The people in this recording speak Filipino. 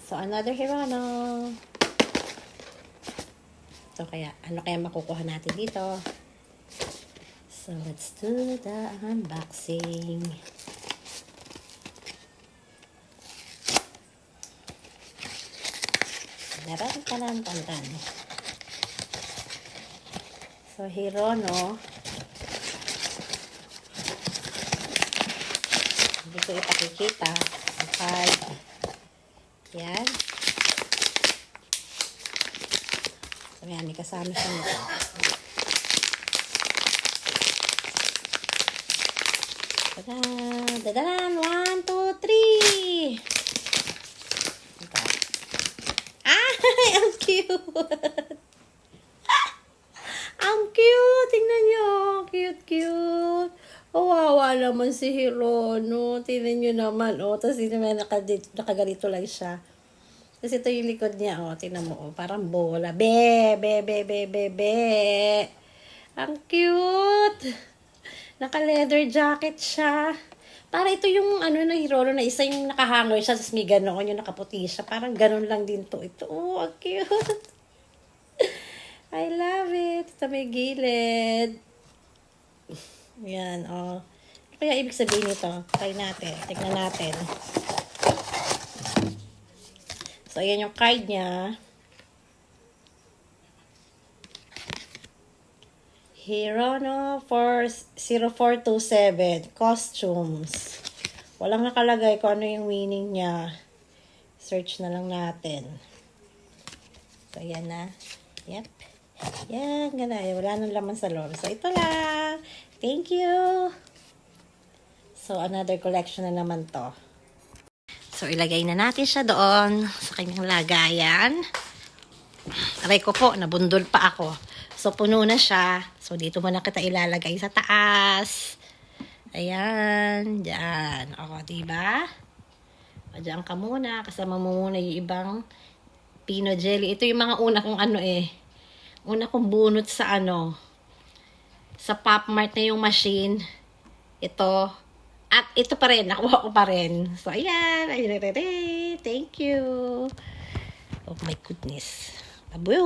So, another Hirano. So, ano kaya makukuha natin dito? So, let's do the unboxing. Taran. So, Hirano. Hindi ko ipakikita. Ang card. Yan. So, yan. May kasama siya nito. Tadaan! 1, 2, 3! Ito. Ay! Ang cute! Ang cute! Tingnan nyo! Cute! Oh, wawa naman si Hirano. Tingnan nyo naman. Oh, tapos naman nakaganito lang siya. Tapos ito yung likod niya. Oh, tingnan mo. Oh, parang bola. Be! Ang cute! Naka-leather jacket siya. Para ito yung na Hirano na isa yung nakahanger siya. Tapos may ganon yung nakaputi siya. Parang ganon lang din to. Ito. Oh, ang cute! I love it. Ito may gilid. Yan, oh. Ano kaya ibig sabihin nito? Try natin. Tignan natin. So, ayan yung card niya. Hirano 0427. Costumes. Walang nakalagay kung ano yung meaning niya. Search na lang natin. So, ayan na. Yep. Yan, ganun. Wala nang laman sa loob. So, ito lang. Thank you. So, another collection na naman to. So, ilagay na natin siya doon sa kanyang lagayan. Aray ko po, nabundol pa ako. So, puno na siya. So, dito muna kita ilalagay sa taas. Ayan. Diyan. O, diba? O, diyan ka muna. Kasama mo muna yung ibang Pino jelly. Ito yung mga una kong una kong bunot sa sa Pop Mart na yung machine. Ito. At ito pa rin. Nakuha ko pa rin. So, ayan. Thank you. Oh my goodness. Abuyo!